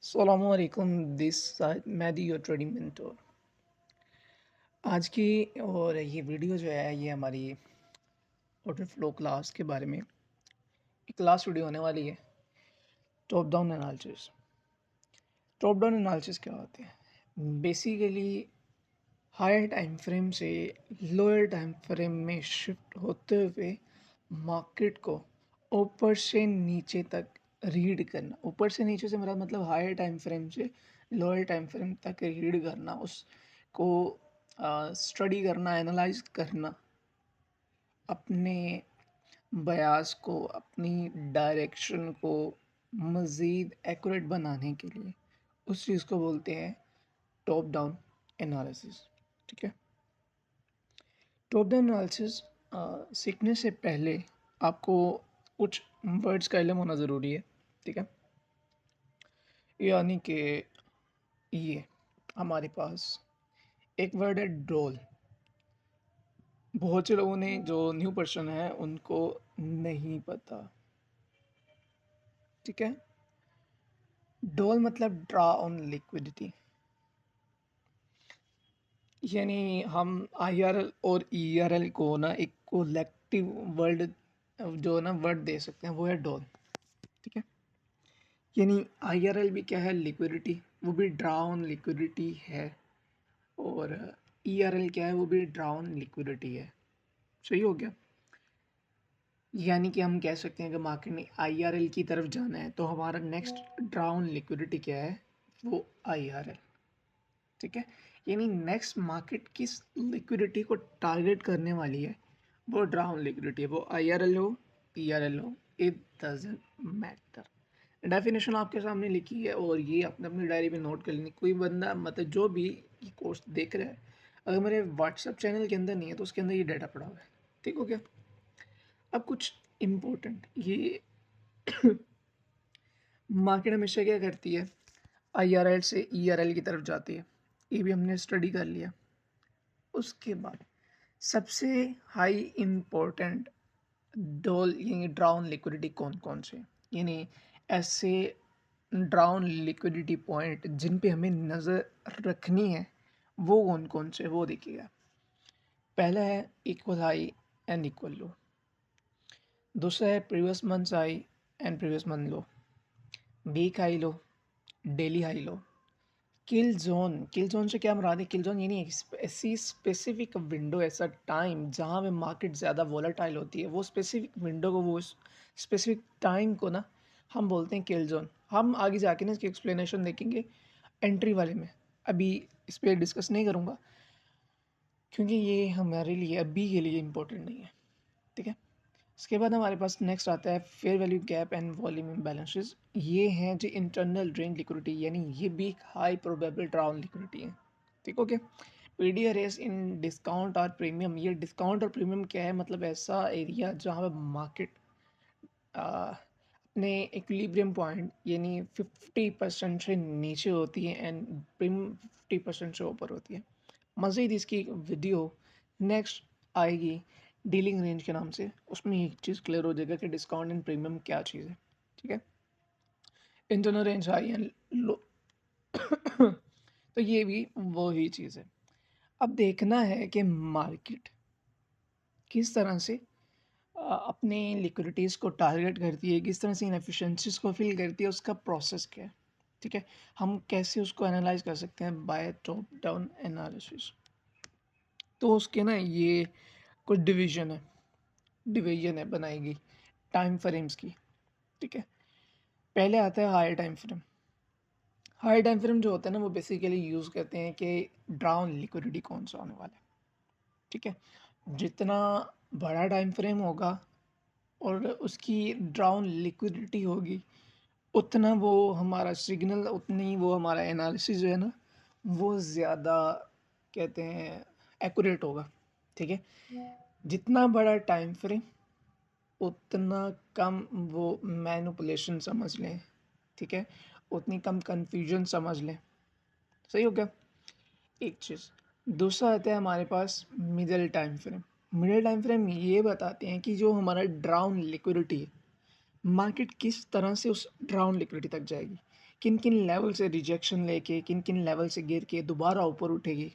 अस्सलामुअलैकुम this Maidi your trading mentor. आज की और ये वीडियो जो है ये हमारी ऑर्डर फ्लो क्लास के बारे में एक क्लास वीडियो होने वाली है। Top down analysis. Top down analysis क्या होते हैं? बेसिकली हायर टाइम फ्रेम से लोअर टाइम फ्रेम में शिफ्ट होते हुए मार्केट को ऊपर से नीचे तक रीड करना। ऊपर से नीचे से मेरा मतलब हायर टाइम फ्रेम से लोअर टाइम फ्रेम तक रीड करना, उसको स्टडी करना, एनालाइज करना, अपने बयास को, अपनी डायरेक्शन को मज़ीद एक्यूरेट बनाने के लिए उस चीज़ को बोलते हैं टॉप डाउन एनालिसिस। ठीक है। टॉप डाउन एनालिसिस सीखने से पहले आपको कुछ वर्ड्स का इल्म होना ज़रूरी है। ठीक है। यानी कि ये हमारे पास एक वर्ड है डोल। बहुत से लोगों ने जो न्यू पर्सन है उनको नहीं पता। ठीक है। डोल मतलब ड्रा ऑन लिक्विडिटी। यानी हम आईआरएल और ईआरएल को ना एक कोलेक्टिव वर्ड जो ना वर्ड दे सकते हैं वो है डोल। ठीक है। यानी आईआरएल भी क्या है? लिक्विडिटी, वो भी ड्रा ऑन लिक्विडिटी है। और ईआरएल क्या है? वो भी ड्रा ऑन लिक्विडिटी है। सही हो गया। यानी कि हम कह सकते हैं कि मार्केट ने आईआरएल की तरफ जाना है तो हमारा नेक्स्ट ड्रा ऑन लिक्विडिटी क्या है? वो आईआरएल। ठीक है। यानी नेक्स्ट मार्केट किस लिक्विडिटी को टारगेट करने वाली है वो ड्रा ऑन लिक्विडिटी है। वो आईआरएल हो, पीआरएल हो, इट डजंट मैटर। डेफिनेशन आपके सामने लिखी है और ये अपने अपनी डायरी में नोट कर लेनी। कोई बंदा मतलब जो भी ये कोर्स देख रहा है अगर मेरे व्हाट्सएप चैनल के अंदर नहीं है तो उसके अंदर ये डाटा पड़ा हुआ है। ठीक हो गया। अब कुछ इम्पोर्टेंट ये मार्केट हमेशा क्या करती है? आईआरएल से ईआरएल की तरफ जाती है। ये भी हमने स्टडी कर लिया। उसके बाद सबसे हाई इम्पोर्टेंट डोल यानी ड्राउन लिक्विडिटी कौन कौन से, यानी ऐसे ड्राउन लिक्विडिटी पॉइंट जिन पे हमें नज़र रखनी है वो कौन कौन से, वो देखिएगा। पहला है equal high and equal low. दूसरा है previous month high and previous month low. Week high low, daily high low. Kill zone से क्या मुराद है? किल जोन यानी ऐसी स्पेसिफिक विंडो, ऐसा टाइम जहाँ पे मार्केट ज़्यादा वॉलेटाइल होती है, वो स्पेसिफिक विंडो को, वो स्पेसिफिक टाइम को ना हम बोलते हैं किल जोन। हम आगे जाके ना इसकी एक्सप्लेनेशन देखेंगे एंट्री वाले में। अभी इस पर डिस्कस नहीं करूँगा क्योंकि ये हमारे लिए अभी के लिए इम्पोर्टेंट नहीं है। ठीक है। उसके बाद हमारे पास नेक्स्ट आता है fair value gap and volume imbalances. ये हैं जो इंटरनल ड्रेन लिक्विडिटी, यानी ये भी एक हाई प्रोबेबल ड्राउन लिक्विडिटी है। ठीक हो गया। पीडीआर रेस इन डिस्काउंट और प्रीमियम। ये डिस्काउंट और प्रीमियम क्या है? मतलब ऐसा एरिया जहाँ पर मार्केट अपने इक्विलिब्रियम पॉइंट यानी 50% से नीचे होती है एंड प्रीमियम 50% से ऊपर होती है। मज़ीद इसकी वीडियो नेक्स्ट आएगी डीलिंग रेंज के नाम से, उसमें एक चीज़ क्लियर हो जाएगा कि डिस्काउंट एंड प्रीमियम क्या चीज़ है। ठीक है। Internal range high and low तो ये भी वही चीज़ है। अब देखना है कि मार्केट किस तरह से अपने लिक्विडिटीज़ को टारगेट करती है, किस तरह से इनएफिशिएंसीज को फिल करती है, उसका प्रोसेस क्या है। ठीक है। हम कैसे उसको एनालाइज कर सकते हैं बाय टॉप डाउन एनालिसिस। तो उसके ना ये कुछ डिवीजन है बनाएगी टाइम फ्रेम्स की। ठीक है। पहले आता है higher time frame. Higher time frame जो होता है ना वो बेसिकली यूज़ करते हैं कि ड्राउन लिक्विडिटी कौन सा होने वाला है। ठीक है। जितना बड़ा टाइम फ्रेम होगा और उसकी ड्राउन लिक्विडिटी होगी उतना वो हमारा सिग्नल, उतनी वो हमारा एनालिसिस जो है ना वो ज़्यादा कहते हैं एक्यूरेट होगा। ठीक है। जितना बड़ा टाइम फ्रेम उतना कम वो मैनिपुलेशन समझ लें। ठीक है। उतनी कम कन्फ्यूजन समझ लें। सही हो गया। एक चीज़ दूसरा आता है हमारे पास middle time frame. Middle time frame ये बताते हैं कि जो हमारा ड्राउन लिक्विडिटी है मार्केट किस तरह से उस ड्राउन लिक्विडिटी तक जाएगी। किन किन लेवल से रिजेक्शन लेके, किन किन लेवल से गिर के दोबारा ऊपर उठेगी,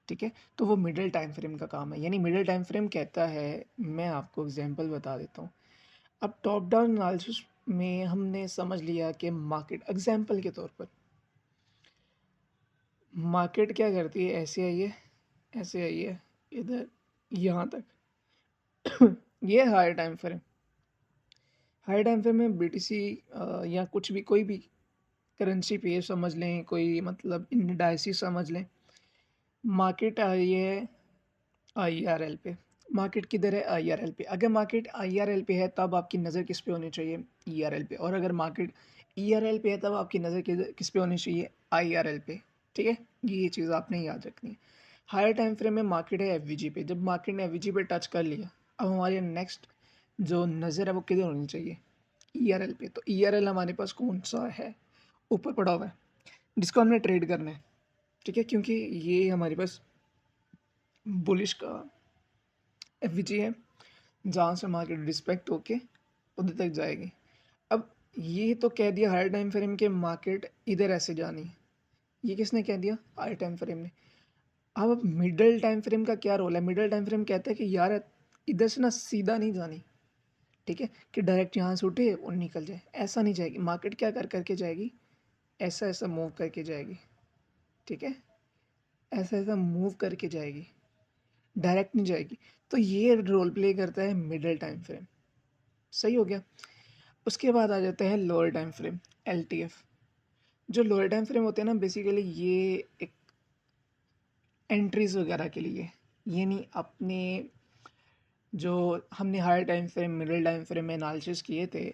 ठीक है? तो वो मिडल टाइम फ्रेम का काम है। यानी मिडल टाइम फ्रेम कहता है, मैं आपको एग्जांपल बता देता हूँ। अब टॉप डाउन एनालिसिस में हमने समझ लिया कि मार्केट एग्जांपल के तौर पर मार्केट क्या करती है, ऐसे आई है, ऐसे आई है, इधर यहाँ तक ये higher time frame. Higher time frame में बीटीसी या कुछ भी, कोई भी करेंसी पे समझ लें, कोई मतलब इंडाइसिस समझ लें, मार्केट आई है आईआरएल पे। मार्केट किधर है? आईआरएल पे। अगर मार्केट आईआरएल पे है तब आपकी नज़र किस पे होनी चाहिए? ईआरएल पे। और अगर मार्केट ईआरएल पे है तब आपकी नज़र किस पे होनी चाहिए? आईआरएल पे, ठीक है? ये चीज़ आपने याद रखनी है। हायर टाइम फ्रेम में मार्केट है एफवीजी पे। जब मार्केट ने एफवीजी पे टच कर लिया, अब हमारी नेक्स्ट जो नज़र है वो किधर होनी चाहिए? ईआरएल पे। तो ईआरएल हमारे पास कौन सा है? ऊपर पड़ा हुआ है, जिसको हमने ट्रेड करना है, ठीक है? क्योंकि ये हमारे पास बुलिश का एफवीजी है, जहाँ से मार्केट रिस्पेक्ट होके उधर तक जाएगी। अब ये तो कह दिया हायर टाइम फ्रेम के मार्केट इधर ऐसे जानी है, ये किसने कह दिया? हायर टाइम फ्रेम ने। अब मिडल टाइम फ्रेम का क्या रोल है? मिडल टाइम फ्रेम कहता है कि यार इधर से ना सीधा नहीं जानी, ठीक है, कि डायरेक्ट यहाँ से उठे और निकल जाए, ऐसा नहीं जाएगी मार्केट। क्या कर करके जाएगी? ऐसा ऐसा मूव करके जाएगी, ठीक है? ऐसा ऐसा मूव करके जाएगी, डायरेक्ट नहीं जाएगी। तो ये रोल प्ले करता है मिडल टाइम फ्रेम। सही हो गया। उसके बाद आ जाता है लोअर टाइम फ्रेम, एलटीएफ। जो लोअर टाइम फ्रेम होते हैं ना, बेसिकली ये एक एंट्रीज वगैरह के लिए, यानी अपने जो हमने higher time frame, middle time frame में एनालिसिस किए थे,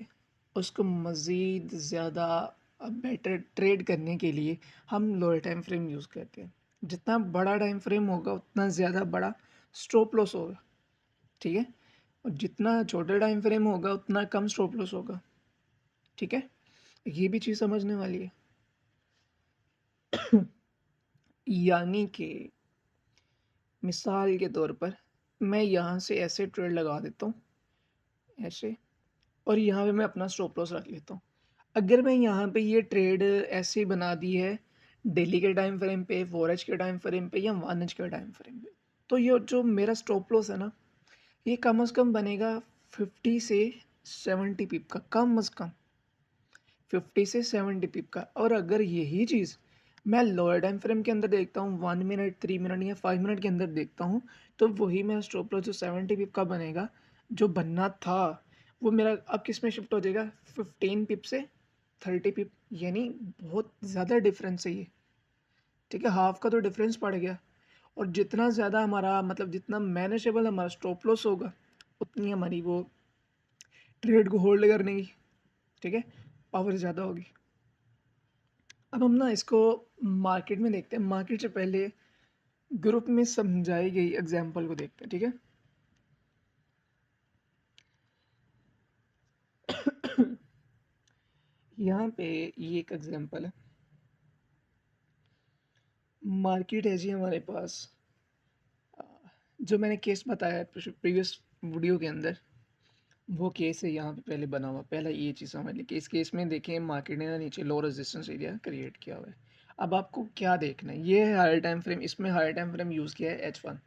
उसको मज़ीद ज़्यादा बेटर ट्रेड करने के लिए हम लोअर टाइम फ्रेम यूज़ करते हैं। जितना बड़ा टाइम फ्रेम होगा उतना ज़्यादा बड़ा स्टॉप लॉस होगा, ठीक है? और जितना छोटा टाइम फ्रेम होगा उतना कम स्टॉप लॉस होगा, ठीक है? ये भी चीज़ समझने वाली है। यानी कि मिसाल के तौर पर मैं यहाँ से ऐसे ट्रेड लगा देता हूँ, ऐसे, और यहाँ पे मैं अपना स्टॉप लॉस रख लेता हूँ। अगर मैं यहाँ पे ये ट्रेड ऐसे बना दी है डेली के टाइम फ्रेम पे, 4 के टाइम फ्रेम पे या 1 के टाइम फ्रेम पे, तो ये जो मेरा स्टॉप लॉस है ना, ये कम से कम बनेगा 50 से 70 पिप का, कम से कम 50 से 70 पिप का। और अगर यही चीज़ मैं लोअर टाइम फ्रेम के अंदर देखता हूँ, 1 मिनट, 3 मिनट या 5 मिनट के अंदर देखता हूँ, तो वही मेरा स्टॉप लॉस जो 70 पिप का बनेगा, जो बनना था, वो मेरा अब किस में शिफ्ट हो जाएगा? 15 पिप से 30 पिप। यानी बहुत ज़्यादा डिफरेंस है ये, ठीक है? हाफ का तो डिफरेंस पड़ गया। और जितना ज़्यादा हमारा मतलब जितना मैनेजेबल हमारा स्टॉप लॉस होगा, उतनी हमारी वो ट्रेड को होल्ड करने की, ठीक है, पावर ज़्यादा होगी। अब हम ना इसको मार्केट में देखते हैं। मार्केट से पहले ग्रुप में समझाई गई एग्जांपल को देखते हैं, ठीक है? यहाँ पे ये एक एग्जांपल है। मार्केट है जी हमारे पास, अ, जो मैंने केस बताया है प्रीवियस वीडियो के अंदर, वो केस है यहाँ पे पहले बना हुआ। पहला ये चीज़ समझ ली कि इस केस में देखें मार्केट ने ना नीचे लो रेजिस्टेंस एरिया क्रिएट किया हुआ है। अब आपको क्या देखना है? ये है हायर टाइम फ्रेम, इसमें हायर टाइम फ्रेम यूज़ किया है H1।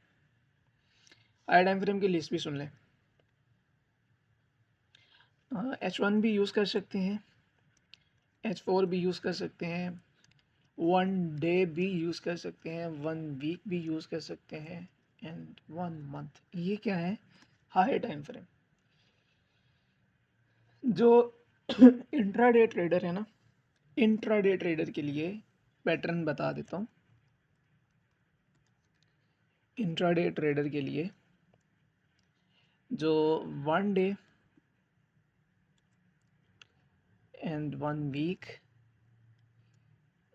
हायर टाइम फ्रेम की लिस्ट भी सुन लें। H1 भी यूज़ कर सकते हैं, H4 भी यूज़ कर सकते हैं, 1 डे भी यूज़ कर सकते हैं, 1 वीक भी यूज़ कर सकते हैं, एंड 1 मंथ। ये क्या है? Higher time frame. जो इंट्राडे ट्रेडर है ना, इंट्राडे ट्रेडर के लिए पैटर्न बता देता हूँ। इंट्राडे ट्रेडर के लिए जो 1 day and 1 week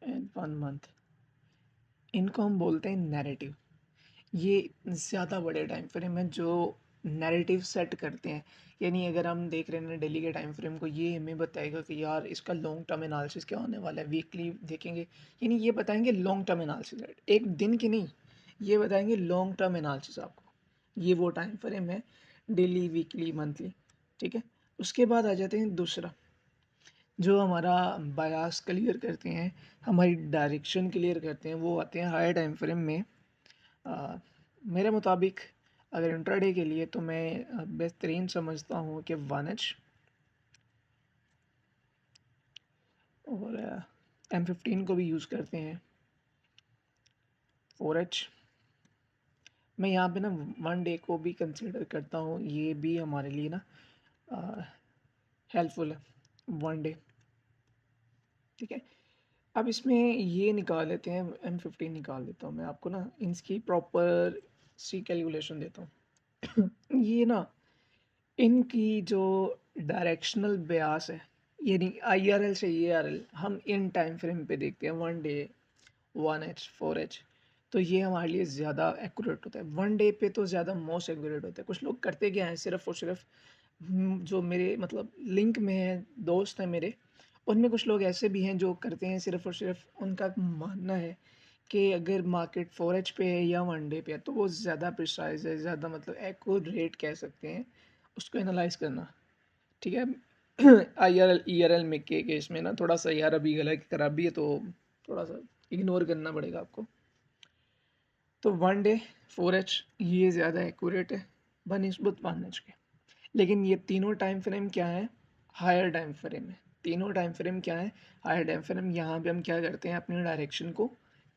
and 1 month, इनको हम बोलते हैं नैरेटिव। ये ज़्यादा बड़े टाइम फ्रेम है जो नैरेटिव सेट करते हैं। यानी अगर हम देख रहे हैं डेली के टाइम फ्रेम को, ये हमें बताएगा कि यार इसका लॉन्ग टर्म एनालिसिस क्या होने वाला है। वीकली देखेंगे, यानी ये बताएंगे लॉन्ग टर्म एनालिसिस, एक दिन की नहीं, ये बताएंगे लॉन्ग टर्म एनालिसिस आपको। ये वो टाइम फ्रेम है, डेली, वीकली, मंथली, ठीक है? उसके बाद आ जाते हैं दूसरा, जो हमारा बायास क्लियर करते हैं, हमारी डायरेक्शन क्लियर करते हैं, वो आते हैं हायर टाइम फ्रेम में। मेरे मुताबिक अगर इंट्राडे के लिए तो मैं बेहतरीन समझता हूँ कि 1H और M15 को भी यूज़ करते हैं, 4H। मैं यहाँ पे ना 1 डे को भी कंसिडर करता हूँ, ये भी हमारे लिए ना हेल्पफुल है 1 डे। ठीक है, अब इसमें ये निकाल लेते हैं, M15 निकाल देता हूँ मैं आपको ना, इसकी प्रॉपर सी कैलकुलेशन देता हूँ। ये ना इनकी जो डायरेक्शनल ब्यास है, यानी IRL से ERL हम इन टाइम फ्रेम पे देखते हैं, 1 डे, 1H, 4H। तो ये हमारे लिए ज़्यादा एक्यूरेट होता है 1 डे पे, तो ज़्यादा मोस्ट एक्यूरेट होता है। कुछ लोग करते क्या हैं, सिर्फ और सिर्फ जो मेरे मतलब लिंक में है, दोस्त हैं मेरे, उनमें कुछ लोग ऐसे भी हैं जो करते हैं सिर्फ और सिर्फ, उनका मानना है कि अगर मार्केट 4H पे है या 1 डे पे है तो वो ज़्यादा प्रिसाइज है, ज़्यादा मतलब एक्यूरेट कह सकते हैं उसको एनालाइज करना। ठीक है। IRL ERL में के केस में ना थोड़ा सा यार अभी गला की खराबी है, तो थोड़ा सा इग्नोर करना पड़ेगा आपको। तो 1 डे 4H ये ज़्यादा एक्यूरेट है बनिस्बत 1H के। लेकिन ये तीनों टाइम फ्रेम क्या है, हायर टाइम फ्रेम है। तीनों टाइम फ्रेम क्या है, हायर टाइम फ्रेम। यहाँ पे हम क्या करते हैं, अपनी डायरेक्शन को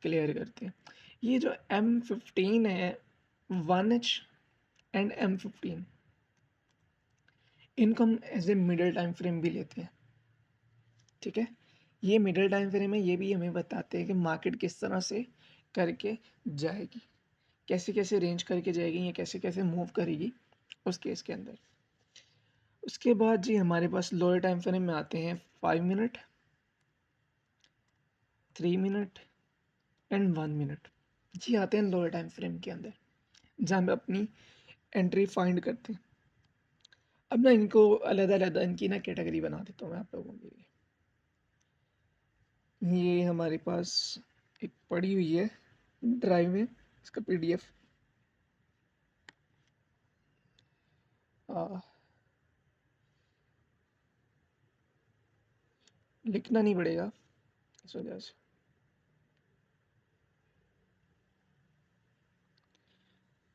क्लियर करते हैं। ये जो M15 है, 1H एंड M15, इनको हम as a middle time frame भी लेते हैं। ठीक है, ये मिडल टाइम फ्रेम है, ये भी हमें बताते हैं कि मार्केट किस तरह से करके जाएगी, कैसे कैसे रेंज करके जाएगी, या कैसे कैसे मूव करेगी उस केस के अंदर। उसके बाद जी हमारे पास लोअर टाइम फ्रेम में आते हैं 5 मिनट, 3 मिनट एंड 1 मिनट। ये आते हैं लोअर टाइम फ्रेम के अंदर, जहाँ पे अपनी एंट्री फाइंड करते हैं। अब ना इनको अलग अलग इनकी ना कैटेगरी बना देता हूँ मैं आप लोगों के लिए। ये हमारे पास एक पड़ी हुई है ड्राइव में, इसका PDF लिखना नहीं पड़ेगा इस वजह से।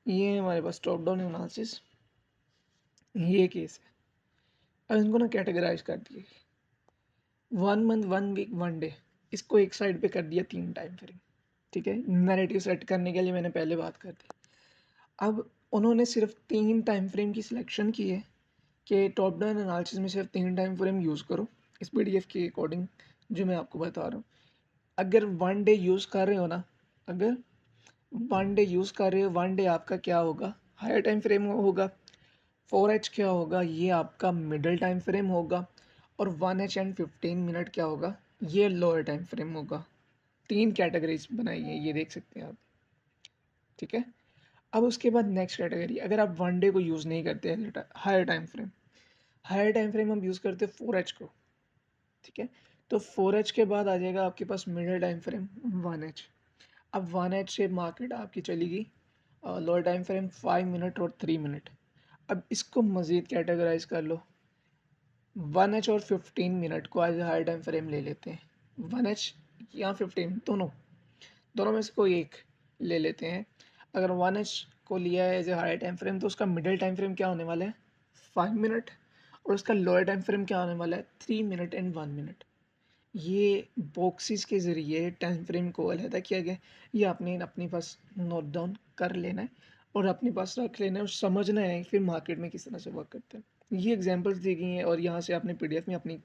ये है हमारे पास टॉप डाउन एनालिसिस, ये केस है। अब इनको ना कैटेगराइज कर दिए, 1 मंथ, 1 वीक, 1 डे, इसको एक साइड पे कर दिया 3 टाइम फ्रेम। ठीक है, नैरेटिव सेट करने के लिए मैंने पहले बात कर दी। अब उन्होंने सिर्फ 3 टाइम फ्रेम की सिलेक्शन की है कि टॉप डाउन एनालिसिस में सिर्फ 3 टाइम फ्रेम यूज़ करो इस PDF के अकॉर्डिंग जो मैं आपको बता रहा हूँ। अगर 1 डे यूज़ कर रहे हो ना, अगर 1 डे यूज़ कर रहे हो, 1 डे आपका क्या होगा, हायर टाइम फ्रेम होगा। 4H क्या होगा, ये आपका मिडल टाइम फ्रेम होगा। और 1H एंड 15 मिनट क्या होगा, ये लोअर टाइम फ्रेम होगा। 3 कैटेगरीज बनाई है, ये देख सकते हैं आप। ठीक है, अब उसके बाद नेक्स्ट कैटेगरी, अगर आप 1 डे को यूज़ नहीं करते हैं, higher time frame, higher time frame हम यूज़ करते हैं 4H को। ठीक है, तो 4H के बाद आ जाएगा आपके पास मिडल टाइम फ्रेम 1H। अब 1H से मार्केट आपकी चलेगी लोअर टाइम फ्रेम 5 मिनट और 3 मिनट। अब इसको मज़ीद कैटेगराइज कर लो, 1H और 15 मिनट को एज हाई टाइम फ्रेम ले लेते हैं। 1H या 15, दोनों दोनों में से कोई एक ले लेते हैं। अगर 1H को लिया है as a high time frame, तो उसका मिडिल टाइम फ्रेम क्या होने वाला है, 5 मिनट। और उसका लोअर टाइम फ्रेम क्या होने वाला है, 3 मिनट एंड 1 मिनट। ये बॉक्सेस के ज़रिए टाइम फ्रेम को अलहदा किया गया। ये आपने अपने पास नोट डाउन कर लेना है और अपने पास रख लेना है और समझना है फिर मार्केट में किस तरह से वर्क करते हैं। ये एग्जांपल्स दी गई हैं और यहाँ से आपने PDF में अपनी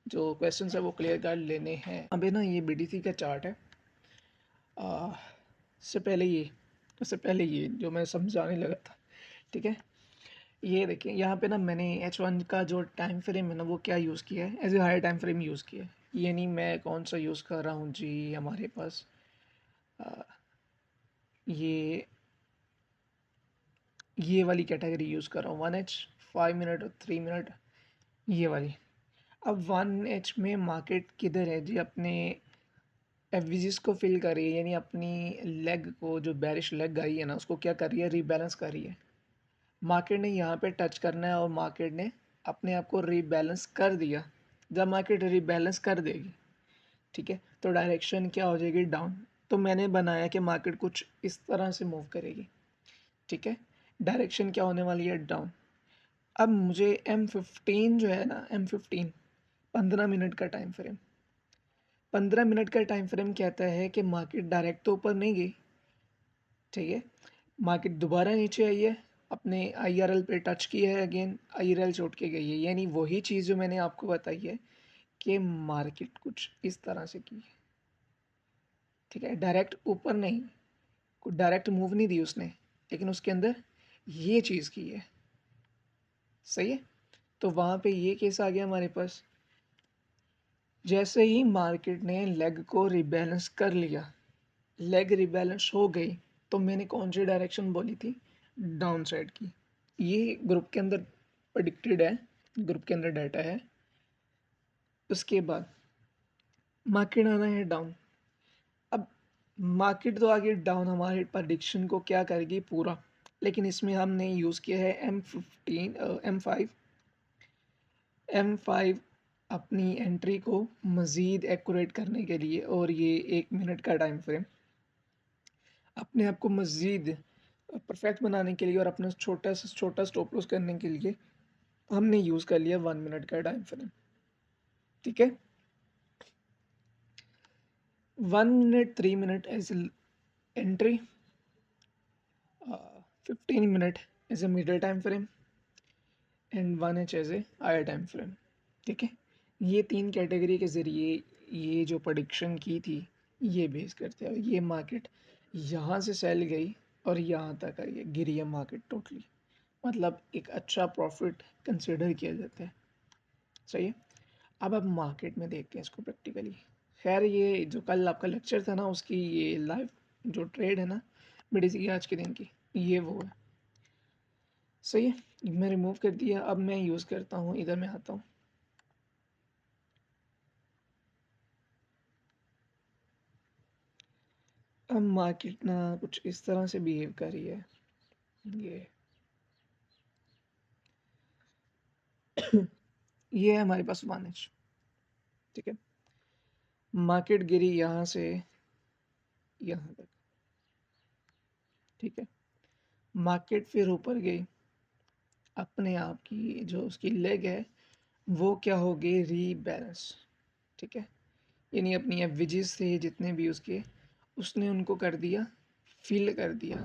जो क्वेश्चंस है वो क्लियर कर लेने हैं। अब है ना, ये BTC का चार्ट है। इससे पहले ये उससे पहले ये जो मैं समझाने लगा था। ठीक है, ये देखिए यहाँ पे ना मैंने H1 का जो टाइम फ्रेम है ना, वो क्या यूज़ किया है, as a higher time frame use किया है। ये नहीं मैं कौन सा यूज़ कर रहा हूँ जी, हमारे पास ये ये वाली कैटेगरी यूज़ कर रहा हूँ, 1H, 5 मिनट और 3 मिनट, ये वाली। अब 1H में मार्केट किधर है जी, अपने एफवीजीज को फिल कर रही है, यानी अपनी लेग को, जो बैरिश लेग आई है ना, उसको क्या कर रही है, रीबैलेंस कर रही है। मार्केट ने यहाँ पे टच करना है और मार्केट ने अपने आप को रीबैलेंस कर दिया जब मार्केट रीबैलेंस कर देगी, ठीक है, तो डायरेक्शन क्या हो जाएगी, डाउन। तो मैंने बनाया कि मार्केट कुछ इस तरह से मूव करेगी, ठीक है, डायरेक्शन क्या होने वाली है, डाउन। अब मुझे M15 जो है ना, M15 15 मिनट का टाइम फ्रेम, 15 मिनट का टाइम फ्रेम कहता है कि मार्केट डायरेक्ट तो ऊपर नहीं गई, ठीक है, मार्केट दोबारा नीचे आई है, अपने IRL पे टच किया है, अगेन IRL से उठ के गई है, यानी वही चीज़ जो मैंने आपको बताई है कि मार्केट कुछ इस तरह से की है, ठीक है, डायरेक्ट ऊपर नहीं, कुछ डायरेक्ट मूव नहीं दी उसने, लेकिन उसके अंदर ये चीज़ की है, सही है। तो वहाँ पे ये केस आ गया हमारे पास, जैसे ही मार्केट ने लेग को रिबैलेंस कर लिया, लेग रिबैलेंस हो गई, तो मैंने कौन सी डायरेक्शन बोली थी, डाउन साइड की। ये ग्रुप के अंदर प्रेडिक्टेड है, ग्रुप के अंदर डाटा है। उसके बाद मार्केट आना है डाउन। अब मार्केट तो आगे डाउन हमारे प्रेडिक्शन को क्या करेगी पूरा, लेकिन इसमें हमने यूज़ किया है M5 अपनी एंट्री को मज़ीद एक्यूरेट करने के लिए, और ये 1 मिनट का टाइम फ्रेम अपने आप को मज़ीद परफेक्ट बनाने के लिए और अपना छोटा से छोटा स्टॉप लॉस करने के लिए हमने यूज़ कर लिया 1 मिनट का टाइम फ्रेम, ठीक है। 1 minute, 3 minute as entry, 15 minute as a middle time frame and 1 H as a higher time frame, ठीक है। ये तीन कैटेगरी के ज़रिए ये जो प्रेडिक्शन की थी ये बेस करते हैं। ये मार्केट यहाँ से सेल गई और यहाँ तक आई है, गिरी है मार्केट टोटली, मतलब एक अच्छा प्रॉफिट कंसिडर किया जाता है, सही है। अब मार्केट में देखते हैं इसको प्रैक्टिकली। खैर ये जो कल आपका लेक्चर था ना, उसकी ये लाइव जो ट्रेड है ना बड़ी सी आज के दिन की, ये वो है, सही है। मैं रिमूव कर दिया, अब मैं यूज़ करता हूँ, इधर मैं आता हूँ। अब मार्केट ना कुछ इस तरह से बिहेव कर रही है, ये है हमारे पास 1H, ठीक है। मार्केट गिरी यहाँ से यहाँ तक, ठीक है। मार्केट फिर ऊपर गई, अपने आप की जो उसकी लेग है वो क्या हो गई, रीबैलेंस, ठीक है। यानी अपनी एवरेजेस थे जितने भी उसके, उसने उनको कर दिया, फिल कर दिया,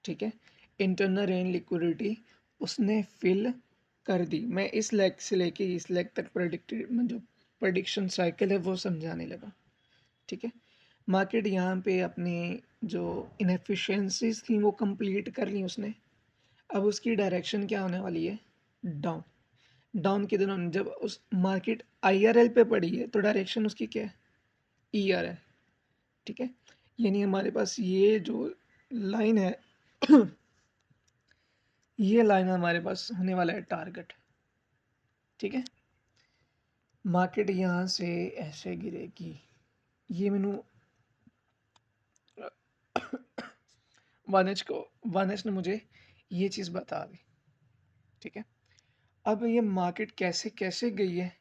ठीक है। इंटरनल रेन लिक्विडिटी उसने फिल कर दी। मैं इस लेग से लेके इस लेग तक प्रेडिक्टेड जो प्रेडिक्शन साइकिल है वो समझाने लगा, ठीक है। मार्केट यहाँ पे अपनी जो इनएफिशिएंसीज थी वो कंप्लीट कर ली उसने। अब उसकी डायरेक्शन क्या होने वाली है, डाउन। डाउन के दौरान जब उस मार्केट IRL पे पड़ी है तो डायरेक्शन उसकी क्या है, ERL, ठीक है। यानी हमारे पास ये जो लाइन है ये लाइन हमारे पास होने वाला है टारगेट, ठीक है। मार्केट यहाँ से ऐसे गिरेगी, ये मैनू 1H ने मुझे ये चीज़ बता दी, ठीक है। अब ये मार्केट कैसे कैसे गई है,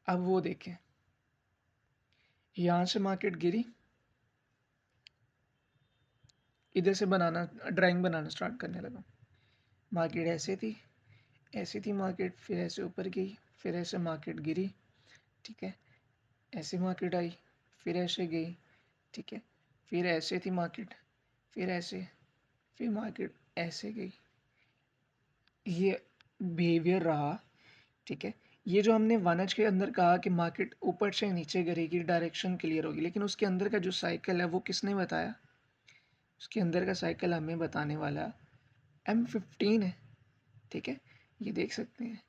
अब वो देखें। यहाँ से मार्केट गिरी, इधर से बनाना ड्राइंग बनाना स्टार्ट करने लगा। मार्केट ऐसे थी मार्केट, फिर ऐसे ऊपर गई, फिर ऐसे मार्केट गिरी, ठीक है। ऐसे मार्केट आई, फिर ऐसे गई, ठीक है। फिर ऐसे थी मार्केट, फिर ऐसे, फिर मार्केट ऐसे गई, ये बिहेवियर रहा, ठीक है। ये जो हमने 1H के अंदर कहा कि मार्केट ऊपर से नीचे गिरेगी, डायरेक्शन क्लियर होगी, लेकिन उसके अंदर का जो साइकिल है वो किसने बताया, उसके अंदर का साइकिल हमें बताने वाला M15 है, ठीक है। ये देख सकते हैं,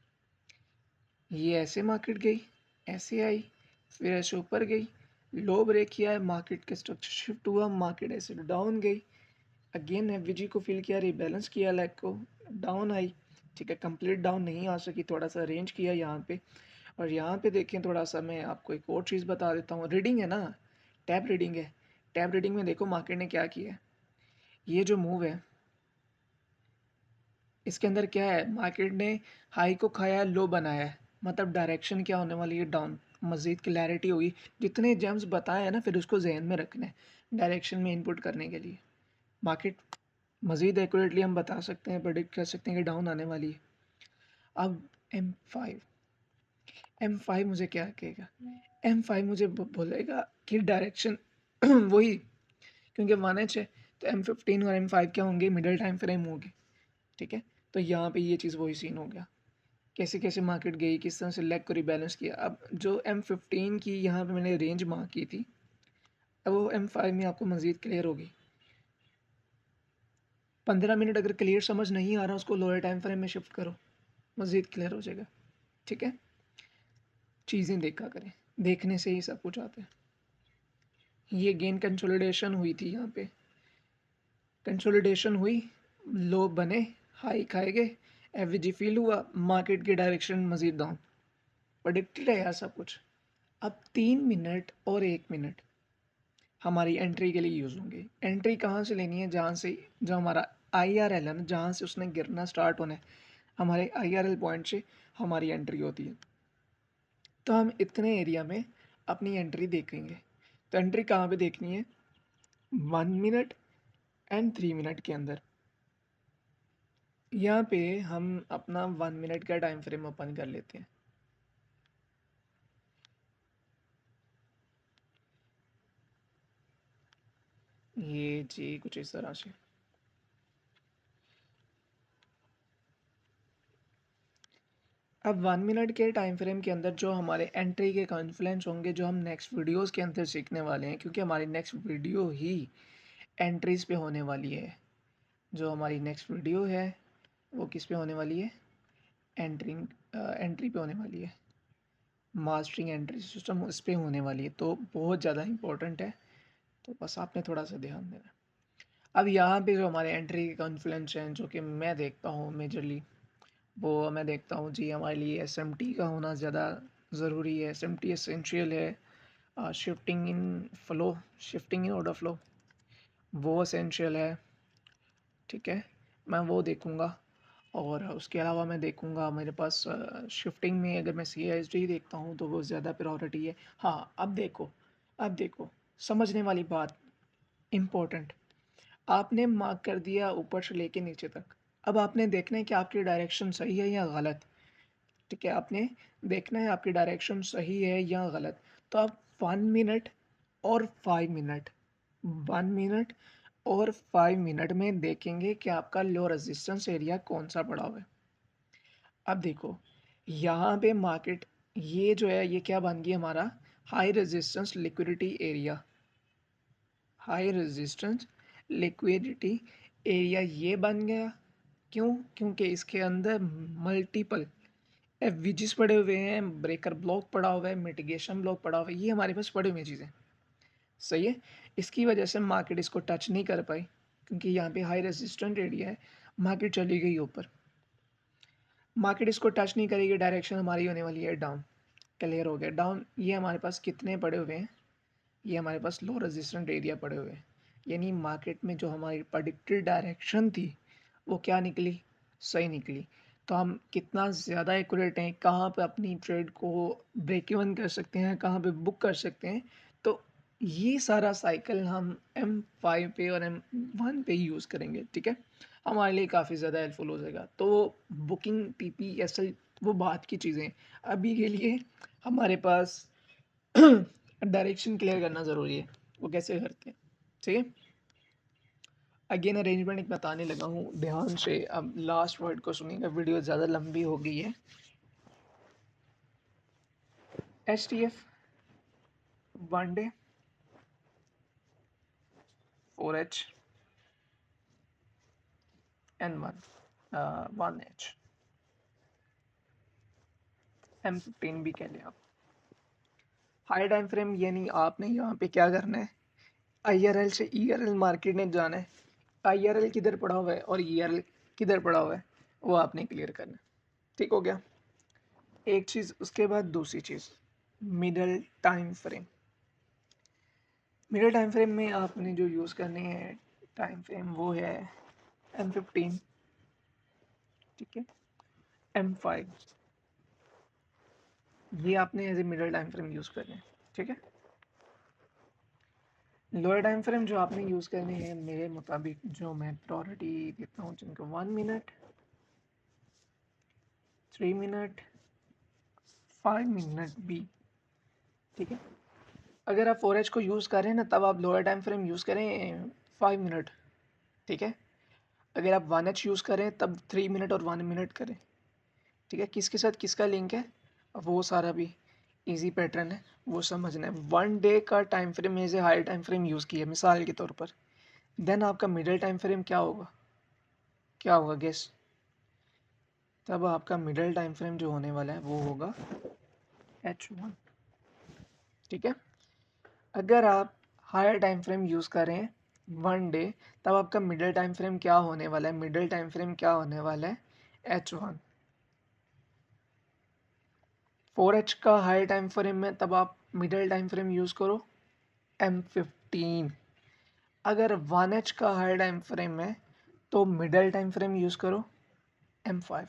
ये ऐसे मार्केट गई, ऐसे आई, फिर ऐसे ऊपर गई, लो ब्रेक किया है, मार्केट का स्ट्रक्चर शिफ्ट हुआ, मार्केट ऐसे डाउन गई, अगेन एफवीजी को फिल किया, रिबैलेंस किया, लेग को डाउन आई, ठीक है। कंप्लीट डाउन नहीं आ सकी, थोड़ा सा रेंज किया यहाँ पे। और यहाँ पे देखें, थोड़ा सा मैं आपको एक और चीज़ बता देता हूँ, रीडिंग है ना, टैप रीडिंग है। टैप रीडिंग में देखो मार्केट ने क्या किया है, ये जो मूव है इसके अंदर क्या है, मार्केट ने हाई को खाया, लो बनाया है, मतलब डायरेक्शन क्या होने वाली है, डाउन। मज़ीद क्लैरिटी होगी, जितने जेम्स बताए हैं ना फिर उसको जहन में रखना है डायरेक्शन में इनपुट करने के लिए। मार्केट मज़ीद एक्यूरेटली हम बता सकते हैं, प्रेडिक्ट कर सकते हैं कि डाउन आने वाली है। अब एम फाइव मुझे क्या कहेगा, एम फाइव मुझे बोलेगा कि डायरेक्शन वही, क्योंकि 1H है तो M15 और M5 क्या होंगे, मिडल टाइम फ्रेम होंगे। ठीक है, तो यहाँ पे ये चीज़ वही सीन हो गया, कैसे कैसे मार्केट गई, किस तरह से लेग को रिबैलेंस किया। अब जो M15 की यहाँ पे मैंने रेंज मार्क की थी, अब वो M5 में आपको मज़ीद क्लियर होगी। 15 मिनट अगर क्लियर समझ नहीं आ रहा उसको लोअर टाइम फ्रेम में शिफ्ट करो, मज़ीद क्लियर हो जाएगा। ठीक है, चीज़ें देखा करें, देखने से ही सब कुछ आता है। ये गेन कंसोलिडेशन हुई थी, यहाँ पे कंसोलिडेशन हुई, लो बने, हाई खाए गए, एवरेज फील हुआ, मार्केट की डायरेक्शन मज़ीद डाउन, प्रेडिक्टेड है यार सब कुछ। अब 3 मिनट और 1 मिनट हमारी एंट्री के लिए यूज़ होंगे। एंट्री कहाँ से लेनी है, जहाँ से जो हमारा IRL है ना, जहाँ से उसने गिरना स्टार्ट होना है, हमारे IRL पॉइंट से हमारी एंट्री होती है। तो हम इतने एरिया में अपनी एंट्री देखेंगे। तो एंट्री कहाँ पे देखनी है, 1 मिनट एंड 3 मिनट के अंदर। यहाँ पे हम अपना 1 मिनट का टाइम फ्रेम ओपन कर लेते हैं। ये जी कुछ इस तरह से। अब 1 मिनट के टाइम फ्रेम के अंदर जो हमारे एंट्री के कॉन्फ्लुएंस होंगे, जो हम नेक्स्ट वीडियोस के अंदर सीखने वाले हैं, क्योंकि हमारी नेक्स्ट वीडियो ही एंट्रीज पे होने वाली है। जो हमारी नेक्स्ट वीडियो है वो किस पे होने वाली है, एंट्रिंग एंट्री पे होने वाली है, मास्टरिंग एंट्री सिस्टम उस पे होने वाली है। तो बहुत ज़्यादा इंपॉर्टेंट है, तो बस आपने थोड़ा सा ध्यान देना। अब यहाँ पे जो हमारे एंट्री के कॉन्फ्लुएंस हैं, जो कि मैं देखता हूँ मेजरली, वो मैं देखता हूँ जी हमारे लिए SMT का होना ज़्यादा ज़रूरी है। SMT एसेंशियल है। Shifting in flow, shifting in order flow, वो एसेंशियल है। ठीक है, मैं वो देखूँगा। और उसके अलावा मैं देखूँगा मेरे पास शिफ्टिंग में अगर मैं CSD देखता हूँ तो वो ज़्यादा प्रायोरिटी है। हाँ, अब देखो समझने वाली बात इम्पोर्टेंट, आपने मार्क कर दिया ऊपर से लेके नीचे तक। अब आपने देखना है कि आपकी डायरेक्शन सही है या गलत। ठीक है, आपने देखना है आपकी डायरेक्शन सही है या गलत। तो आप 1 मिनट और 5 मिनट, 1 मिनट और 5 मिनट में देखेंगे कि आपका लो रेजिस्टेंस एरिया कौन सा पड़ा हुआ है। अब देखो यहाँ पे मार्केट, ये जो है ये क्या बन गया हमारा, high resistance liquidity area. High resistance liquidity area ये बन गया। क्यों, क्योंकि इसके अंदर मल्टीपल एफवीजीज पड़े हुए हैं, ब्रेकर ब्लॉक पड़ा हुआ है, मिटिगेशन ब्लॉक पड़ा हुआ है, ये हमारे पास पड़ी हुई चीज़ें। सही है, इसकी वजह से मार्केट इसको टच नहीं कर पाई, क्योंकि यहाँ पे हाई रेजिस्टेंट एरिया है, मार्केट चली गई ऊपर। मार्केट इसको टच नहीं करेगी, डायरेक्शन हमारी होने वाली है डाउन। क्लियर हो गया, डाउन। ये हमारे पास कितने पड़े हुए हैं, ये हमारे पास लो रेजिस्टेंट एरिया पड़े हुए हैं। यानी मार्केट में जो हमारी प्रेडिक्टेड डायरेक्शन थी वो क्या निकली, सही निकली। तो हम कितना ज़्यादा एक्यूरेट हैं, कहाँ पे अपनी ट्रेड को ब्रेक इवन कर सकते हैं, कहाँ पे बुक कर सकते हैं। तो ये सारा साइकिल हम M5 पे और M1 पे यूज़ करेंगे। ठीक है, हमारे लिए काफ़ी ज़्यादा हेल्पफुल हो जाएगा। तो बुकिंग TPSL वो बात की चीज़ें, अभी के लिए हमारे पास डायरेक्शन क्लियर करना ज़रूरी है। वो कैसे करते हैं, ठीक है। अगेन अरेंजमेंट एक बताने लगा हूँ ध्यान से, अब लास्ट वर्ड को सुनिएगा, वीडियो ज़्यादा लंबी हो गई है। HTF 1 day, 4H and 1H, M15 भी कह लें आप। हाई टाइम फ्रेम यानी आपने यहाँ पे क्या करना है, IRL से ERL मार्केट ने जाना है। IRL किधर पड़ा हुआ है और ERL किधर पड़ा हुआ है, वो आपने क्लियर करना है। ठीक हो गया, एक चीज़। उसके बाद दूसरी चीज़, middle time frame. Middle time frame में आपने जो यूज़ करनी है टाइम फ्रेम वो है M15, ठीक है, M5, ये आपने as a middle time frame use करना है, ठीक है। लोअर टाइम फ्रेम जो आपने यूज़ करने हैं मेरे मुताबिक जो मैं प्रायोरिटी देता हूँ जिनको 1 मिनट, 3 मिनट, 5 मिनट भी, ठीक है। अगर आप 4H को यूज़ करें ना तब आप लोअर टाइम फ्रेम यूज़ करें 5 मिनट, ठीक है। अगर आप 1H यूज़ करें तब 3 मिनट और 1 मिनट करें, ठीक है। किसके साथ किसका लिंक है वो सारा भी इजी पैटर्न है, वो समझना है। 1 डे का time frame as a higher time frame use किया मिसाल के तौर पर, देन आपका मिडिल टाइम फ्रेम क्या होगा, क्या होगा गेस। तब आपका मिडिल टाइम फ्रेम जो होने वाला है वो होगा H1, ठीक है। अगर आप हायर टाइम फ्रेम यूज़ करें 1 डे तब आपका मिडिल टाइम फ्रेम क्या होने वाला है, मिडिल टाइम फ्रेम क्या होने वाला है H1। 4H का हायर टाइम फ्रेम है तब आप मिडिल टाइम फ्रेम यूज़ करो M15। अगर 1H का हायर टाइम फ्रेम है तो मिडिल टाइम फ्रेम यूज़ करो M5।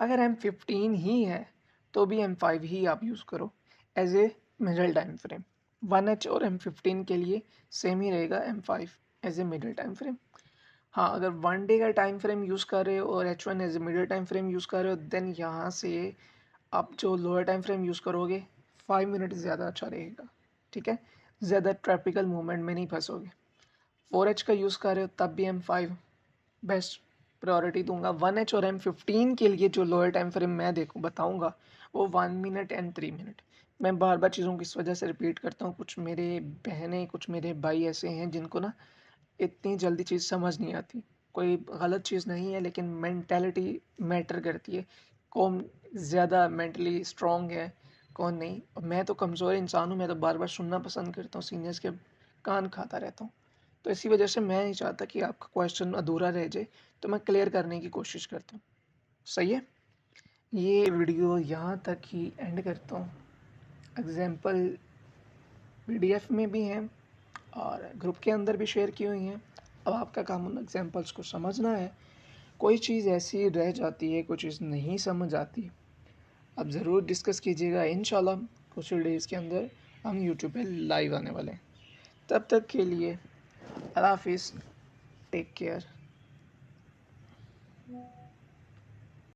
अगर M15 ही है तो भी M5 ही आप यूज़ करो as a middle time frame. 1H और M15 के लिए सेम ही रहेगा M5 as a middle time frame. हाँ, अगर 1 डे का टाइम फ्रेम यूज़ कर रहे हो और H1 as a middle time frame use कर रहे हो देन यहाँ से आप जो लोअर टाइम फ्रेम यूज़ करोगे 5 मिनट ज़्यादा अच्छा रहेगा, ठीक है। ज़्यादा ट्रैपिकल मूवमेंट में नहीं फंसोगे। 4H का यूज़ कर रहे हो तब भी M5 बेस्ट प्रायोरिटी दूंगा। 1H और M15 के लिए जो लोअर टाइम फ्रेम मैं देखूँ बताऊंगा वो 1 मिनट एंड 3 मिनट। मैं बार बार चीज़ों को इस वजह से रिपीट करता हूँ, कुछ मेरे बहनें कुछ मेरे भाई ऐसे हैं जिनको ना इतनी जल्दी चीज़ समझ नहीं आती। कोई गलत चीज़ नहीं है लेकिन मेंटालिटी मैटर करती है, कौन ज़्यादा मेंटली स्ट्रॉन्ग है कौन नहीं। और मैं तो कमज़ोर इंसान हूँ, मैं तो बार बार सुनना पसंद करता हूँ, सीनियर्स के कान खाता रहता हूँ। तो इसी वजह से मैं नहीं चाहता कि आपका क्वेश्चन अधूरा रह जाए, तो मैं क्लियर करने की कोशिश करता हूँ। सही है, ये वीडियो यहाँ तक ही एंड करता हूँ। एग्जाम्पल PDF में भी हैं और ग्रुप के अंदर भी शेयर की हुई हैं। अब आपका काम उन एग्जाम्पल्स को समझना है। कोई चीज़ ऐसी रह जाती है, कोई चीज़ नहीं समझ आती, आप ज़रूर डिस्कस कीजिएगा। इंशाल्लाह कुछ डेज़ के अंदर हम यूट्यूब पे लाइव आने वाले हैं। तब तक के लिए अल्लाह हाफिज़, टेक केयर।